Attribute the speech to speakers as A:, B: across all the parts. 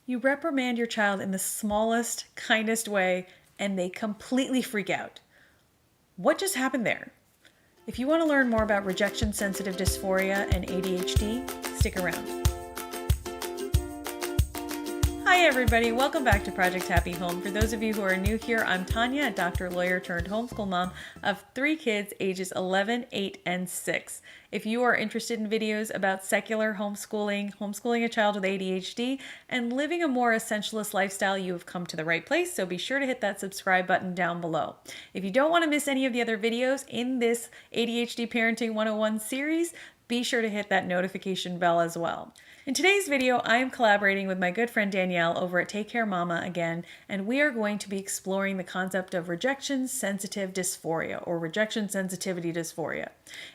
A: You reprimand your child in the smallest, kindest way, and they completely freak out. What just happened there? If you want to learn more about rejection-sensitive dysphoria and ADHD, stick around. Hi everybody, welcome back to Project Happy Home. For those of you who are new here, I'm Tanya, a doctor, lawyer turned homeschool mom of 3 kids ages 11, 8, and 6. If you are interested in videos about secular homeschooling a child with ADHD, and living a more essentialist lifestyle, you have come to the right place, so be sure to hit that subscribe button down below. If you don't want to miss any of the other videos in this ADHD Parenting 101 series, be sure to hit that notification bell as well. In today's video, I am collaborating with my good friend Danielle over at TakeCareMama again, and we are going to be exploring the concept of rejection-sensitive dysphoria, or rejection sensitivity dysphoria.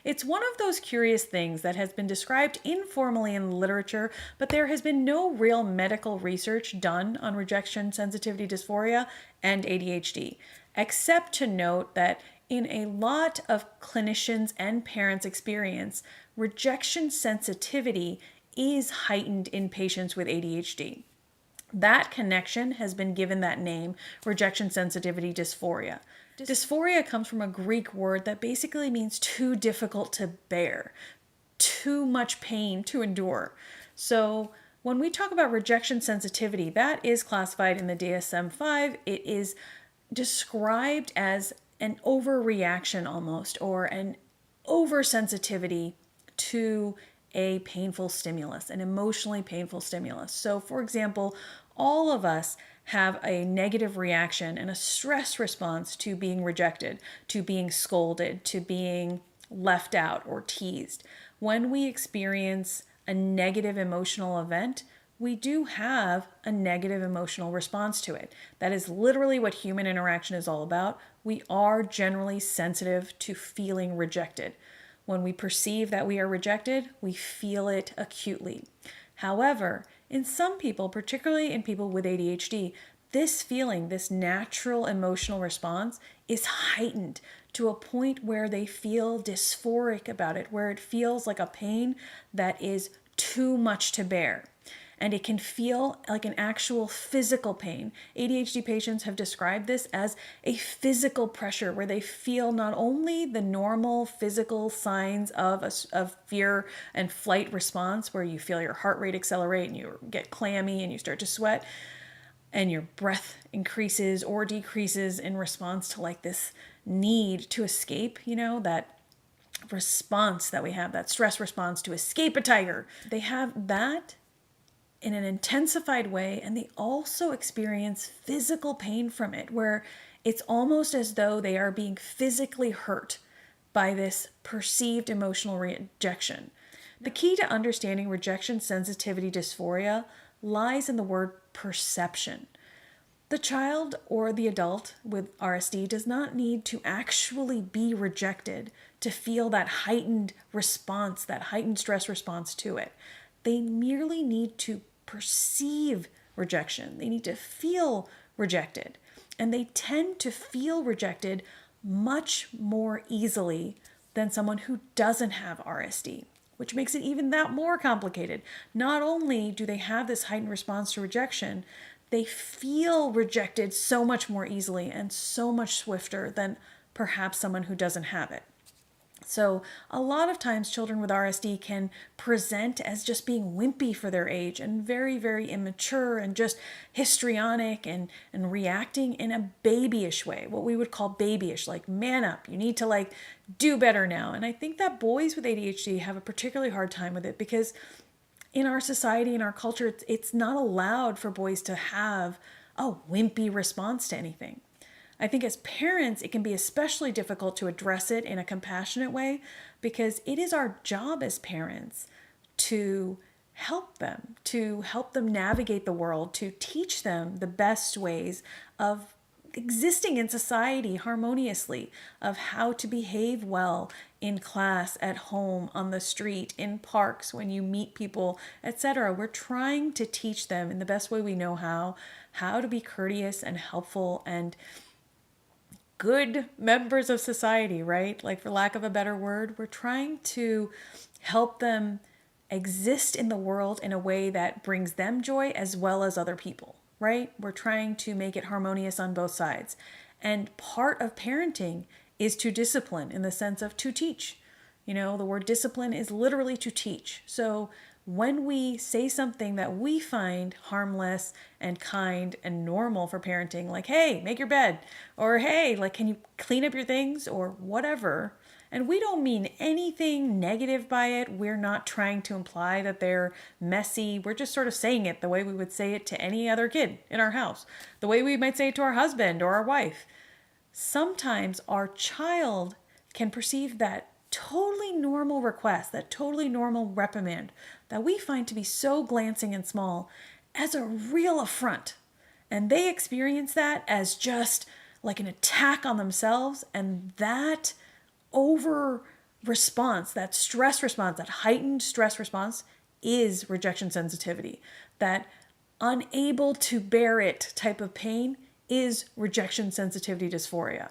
A: It's one of those curious things that has been described informally in the literature, but there has been no real medical research done on rejection sensitivity dysphoria and ADHD, except to note that in a lot of clinicians' and parents' experience, rejection sensitivity is heightened in patients with ADHD. That connection has been given that name, rejection sensitivity dysphoria. Dysphoria comes from a Greek word that basically means too difficult to bear, too much pain to endure. So when we talk about rejection sensitivity, that is classified in the DSM-5. It is described as an overreaction almost, or an oversensitivity to a painful stimulus, an emotionally painful stimulus. So for example, all of us have a negative reaction and a stress response to being rejected, to being scolded, to being left out or teased. When we experience a negative emotional event, we do have a negative emotional response to it. That is literally what human interaction is all about. We are generally sensitive to feeling rejected. When we perceive that we are rejected, we feel it acutely. However, in some people, particularly in people with ADHD, this feeling, this natural emotional response is heightened to a point where they feel dysphoric about it, where it feels like a pain that is too much to bear. And it can feel like an actual physical pain. ADHD patients have described this as a physical pressure where they feel not only the normal physical signs of fear and flight response, where you feel your heart rate accelerate and you get clammy and you start to sweat and your breath increases or decreases in response to like this need to escape, that response that we have, that stress response to escape a tiger. They have that in an intensified way, and they also experience physical pain from it, where it's almost as though they are being physically hurt by this perceived emotional rejection. The key to understanding rejection sensitivity dysphoria lies in the word perception. The child or the adult with RSD does not need to actually be rejected to feel that heightened response, that heightened stress response to it. They merely need to perceive rejection. They need to feel rejected. And they tend to feel rejected much more easily than someone who doesn't have RSD, which makes it even that more complicated. Not only do they have this heightened response to rejection, they feel rejected so much more easily and so much swifter than perhaps someone who doesn't have it. So a lot of times children with RSD can present as just being wimpy for their age and very, very immature and just histrionic and reacting in a babyish way, what we would call babyish, like man up, you need to like do better now. And I think that boys with ADHD have a particularly hard time with it because in our society, in our culture, it's not allowed for boys to have a wimpy response to anything. I think as parents, it can be especially difficult to address it in a compassionate way because it is our job as parents to help them navigate the world, to teach them the best ways of existing in society harmoniously, of how to behave well in class, at home, on the street, in parks, when you meet people, etc. We're trying to teach them in the best way we know how to be courteous and helpful and good members of society, right? Like, for lack of a better word, we're trying to help them exist in the world in a way that brings them joy as well as other people, right? We're trying to make it harmonious on both sides. And part of parenting is to discipline in the sense of to teach. You know, the word discipline is literally to teach. So when we say something that we find harmless and kind and normal for parenting, like, hey, make your bed, or hey, like, can you clean up your things, or whatever, and we don't mean anything negative by it. We're not trying to imply that they're messy. We're just sort of saying it the way we would say it to any other kid in our house, the way we might say it to our husband or our wife. Sometimes our child can perceive that totally normal request, that totally normal reprimand that we find to be so glancing and small as a real affront. And they experience that as just like an attack on themselves. And that over response, that stress response, that heightened stress response is rejection sensitivity. That unable to bear it type of pain is rejection sensitivity dysphoria.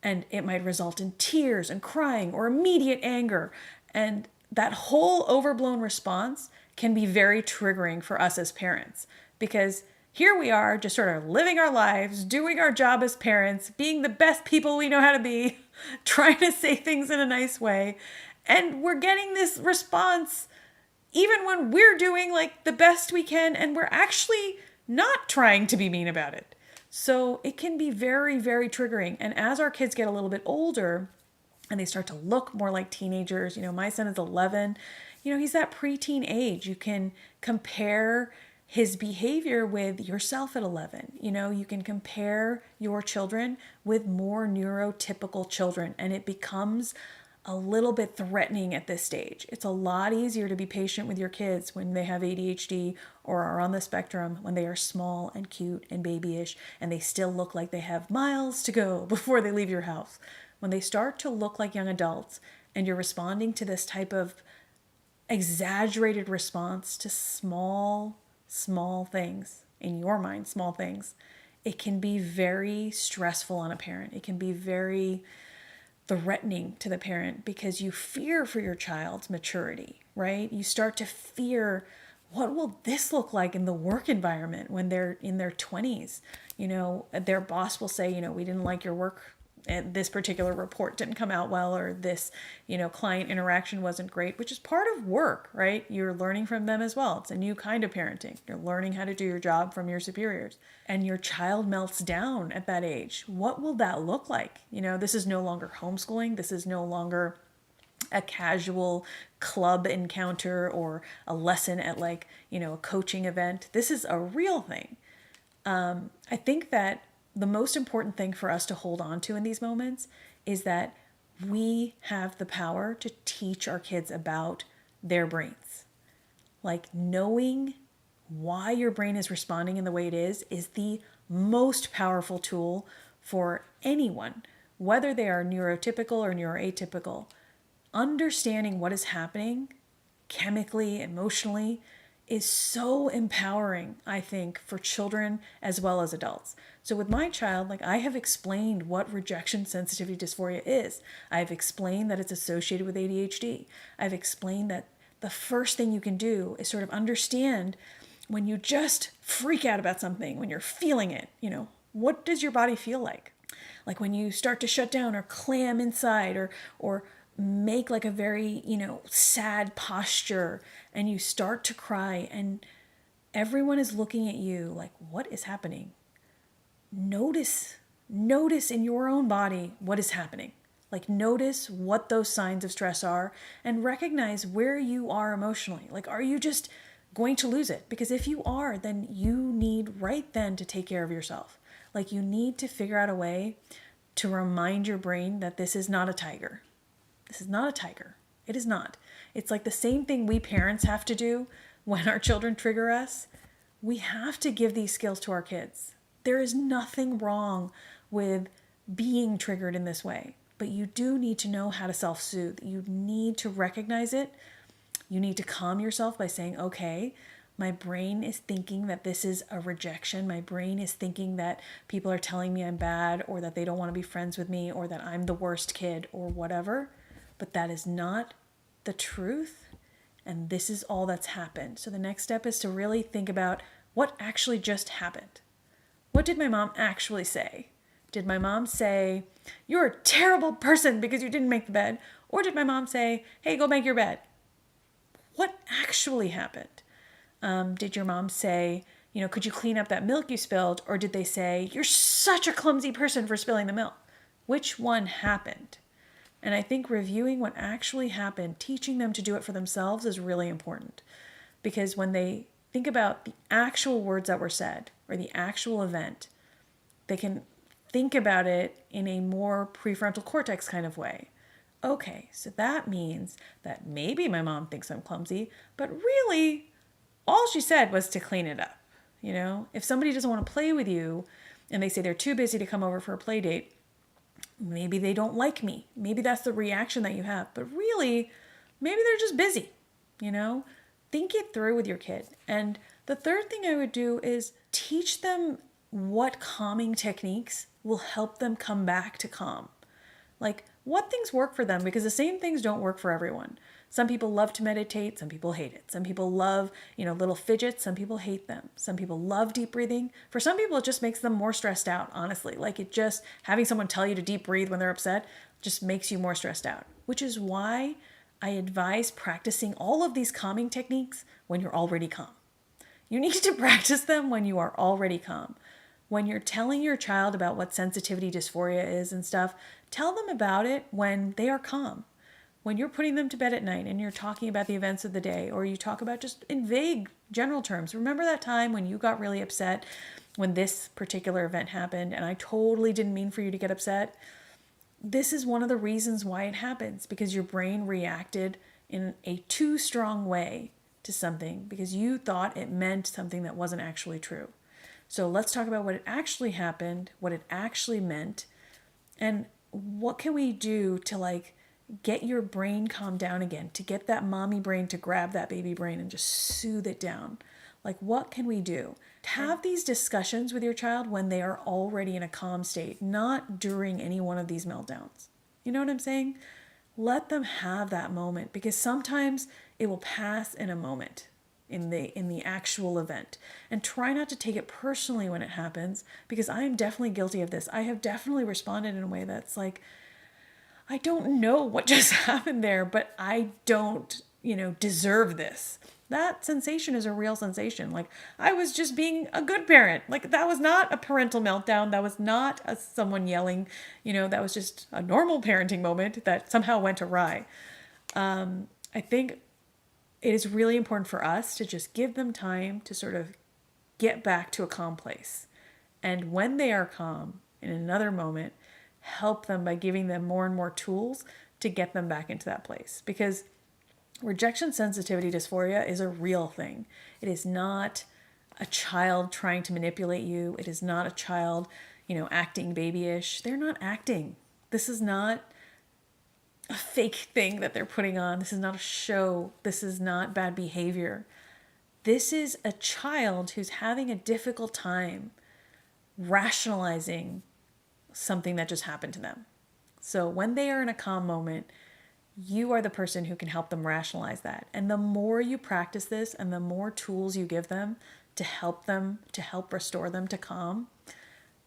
A: And it might result in tears and crying or immediate anger. And that whole overblown response can be very triggering for us as parents, because here we are just sort of living our lives, doing our job as parents, being the best people we know how to be, trying to say things in a nice way. And we're getting this response even when we're doing like the best we can and we're actually not trying to be mean about it. So it can be very, very triggering. And as our kids get a little bit older and they start to look more like teenagers, you know, my son is 11, you know, he's that preteen age. You can compare his behavior with yourself at 11. You know, you can compare your children with more neurotypical children, and it becomes a little bit threatening at this stage. It's a lot easier to be patient with your kids when they have ADHD or are on the spectrum, when they are small and cute and babyish and they still look like they have miles to go before they leave your house. When they start to look like young adults and you're responding to this type of exaggerated response to small things, in your mind, small things, it can be very stressful on a parent. It can be very threatening to the parent because you fear for your child's maturity, right? You start to fear, what will this look like in the work environment when they're in their 20s? You know, their boss will say, you know, we didn't like your work, and this particular report didn't come out well, or this, you know, client interaction wasn't great, which is part of work, right? You're learning from them as well. It's a new kind of parenting. You're learning how to do your job from your superiors, and your child melts down at that age. What will that look like? You know, this is no longer homeschooling. This is no longer a casual club encounter or a lesson at, like, you know, a coaching event. This is a real thing. I think that the most important thing for us to hold on to in these moments is that we have the power to teach our kids about their brains. Like, knowing why your brain is responding in the way it is the most powerful tool for anyone, whether they are neurotypical or neuroatypical. Understanding what is happening chemically, emotionally, is so empowering, I think, for children as well as adults. So with my child, like, I have explained what rejection sensitivity dysphoria is. I've explained that it's associated with ADHD. I've explained that the first thing you can do is sort of understand when you just freak out about something, when you're feeling it, you know, what does your body feel like? Like when you start to shut down or clam inside or make like a very, you know, sad posture, and you start to cry and everyone is looking at you like, what is happening? Notice in your own body what is happening. Like, notice what those signs of stress are and recognize where you are emotionally. Like, are you just going to lose it? Because if you are, then you need right then to take care of yourself. Like, you need to figure out a way to remind your brain that this is not a tiger. This is not a tiger. It is not. It's like the same thing we parents have to do when our children trigger us. We have to give these skills to our kids. There is nothing wrong with being triggered in this way, but you do need to know how to self-soothe. You need to recognize it. You need to calm yourself by saying, okay, my brain is thinking that this is a rejection. My brain is thinking that people are telling me I'm bad, or that they don't want to be friends with me, or that I'm the worst kid, or whatever. But that is not the truth. and this is all that's happened. So the next step is to really think about what actually just happened. What did my mom actually say? Did my mom say, you're a terrible person because you didn't make the bed? Or did my mom say, hey, go make your bed? What actually happened? Did your mom say, could you clean up that milk you spilled? Or did they say, you're such a clumsy person for spilling the milk? Which one happened? And I think reviewing what actually happened, teaching them to do it for themselves is really important. Because when they think about the actual words that were said or the actual event, they can think about it in a more prefrontal cortex kind of way. Okay, so that means that maybe my mom thinks I'm clumsy, but really all she said was to clean it up. If somebody doesn't want to play with you and they say they're too busy to come over for a play date, maybe they don't like me. Maybe that's the reaction that you have. But really, maybe they're just busy, Think it through with your kid. And the third thing I would do is teach them what calming techniques will help them come back to calm. Like what things work for them, because the same things don't work for everyone. Some people love to meditate. Some people hate it. Some people love, little fidgets. Some people hate them. Some people love deep breathing. For some people, it just makes them more stressed out, honestly. Like having someone tell you to deep breathe when they're upset just makes you more stressed out, which is why I advise practicing all of these calming techniques when you're already calm. You need to practice them when you are already calm. When you're telling your child about what sensitivity dysphoria is and stuff, tell them about it when they are calm. When you're putting them to bed at night and you're talking about the events of the day, or you talk about just in vague general terms, remember that time when you got really upset when this particular event happened and I totally didn't mean for you to get upset? This is one of the reasons why it happens, because your brain reacted in a too strong way to something because you thought it meant something that wasn't actually true. So let's talk about what it actually happened, what it actually meant, and what can we do to get your brain calmed down again, to get that mommy brain to grab that baby brain and just soothe it down. What can we do? Have these discussions with your child when they are already in a calm state, not during any one of these meltdowns. You know what I'm saying? Let them have that moment, because sometimes it will pass in a moment in the actual event. And try not to take it personally when it happens, because I am definitely guilty of this. I have definitely responded in a way that's I don't know what just happened there, but I don't, deserve this. That sensation is a real sensation. I was just being a good parent. That was not a parental meltdown. That was not someone yelling. That was just a normal parenting moment that somehow went awry. I think it is really important for us to just give them time to sort of get back to a calm place. And when they are calm, in another moment, help them by giving them more and more tools to get them back into that place. Because rejection sensitivity dysphoria is a real thing. It is not a child trying to manipulate you. It is not a child, acting babyish. They're not acting. This is not a fake thing that they're putting on. This is not a show. This is not bad behavior. This is a child who's having a difficult time rationalizing something that just happened to them. So when they are in a calm moment, you are the person who can help them rationalize that. And the more you practice this and the more tools you give them, to help restore them to calm,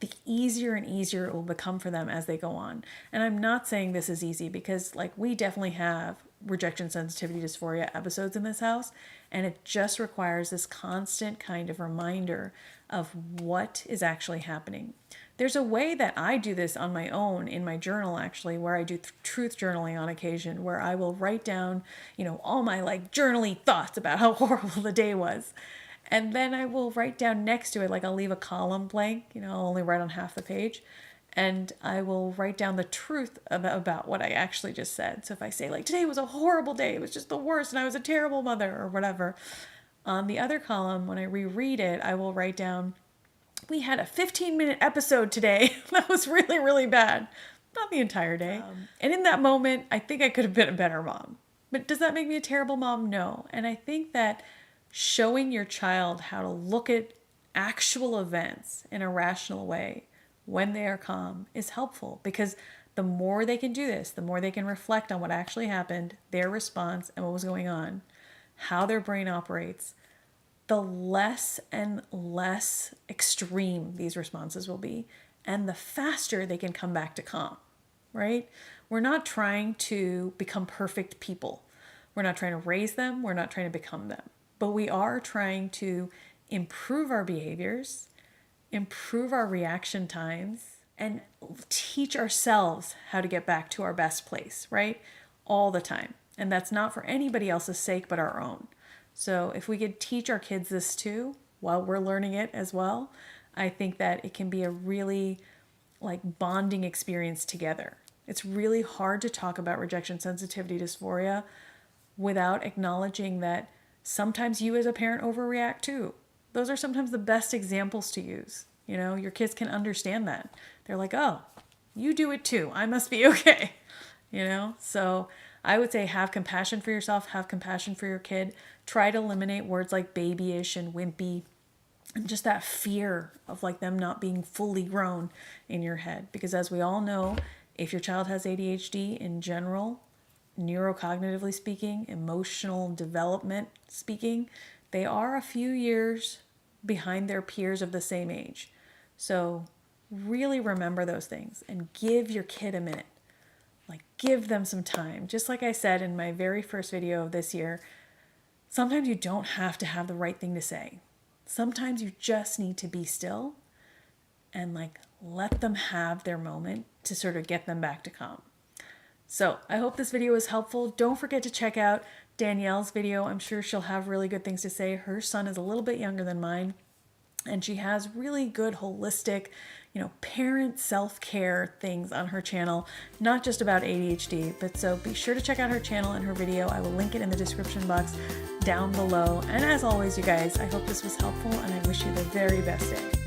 A: the easier and easier it will become for them as they go on. And I'm not saying this is easy, because we definitely have rejection sensitivity dysphoria episodes in this house, and it just requires this constant kind of reminder of what is actually happening. There's a way that I do this on my own in my journal, actually, where I do truth journaling on occasion, where I will write down, all my journaly thoughts about how horrible the day was. And then I will write down next to it, I'll leave a column blank, I'll only write on half the page. And I will write down the truth about what I actually just said. So if I say today was a horrible day, it was just the worst, and I was a terrible mother or whatever. On the other column, when I reread it, I will write down, we had a 15-minute episode today. That was really, really bad. Not the entire day. And in that moment, I think I could have been a better mom. But does that make me a terrible mom? No. And I think that showing your child how to look at actual events in a rational way when they are calm is helpful, because the more they can do this, the more they can reflect on what actually happened, their response, and what was going on, how their brain operates, the less and less extreme these responses will be, and the faster they can come back to calm, right? We're not trying to become perfect people. We're not trying to raise them. We're not trying to become them. But we are trying to improve our behaviors, improve our reaction times, and teach ourselves how to get back to our best place, right? All the time. And that's not for anybody else's sake but our own. So if we could teach our kids this too, while we're learning it as well, I think that it can be a really bonding experience together. It's really hard to talk about rejection sensitivity dysphoria without acknowledging that sometimes you as a parent overreact too. Those are sometimes the best examples to use. Your kids can understand that. They're like, oh, you do it too. I must be okay. So I would say have compassion for yourself, have compassion for your kid. Try to eliminate words like babyish and wimpy and just that fear of them not being fully grown in your head. Because as we all know, if your child has ADHD in general, neurocognitively speaking, emotional development speaking, they are a few years behind their peers of the same age. So really remember those things and give your kid a minute. Give them some time. Just like I said in my very first video of this year, sometimes you don't have to have the right thing to say. Sometimes you just need to be still and let them have their moment to sort of get them back to calm. So I hope this video was helpful. Don't forget to check out Danielle's video. I'm sure she'll have really good things to say. Her son is a little bit younger than mine, and she has really good holistic, parent self-care things on her channel, not just about ADHD, but so be sure to check out her channel and her video. I will link it in the description box down below. And as always, you guys, I hope this was helpful and I wish you the very best day.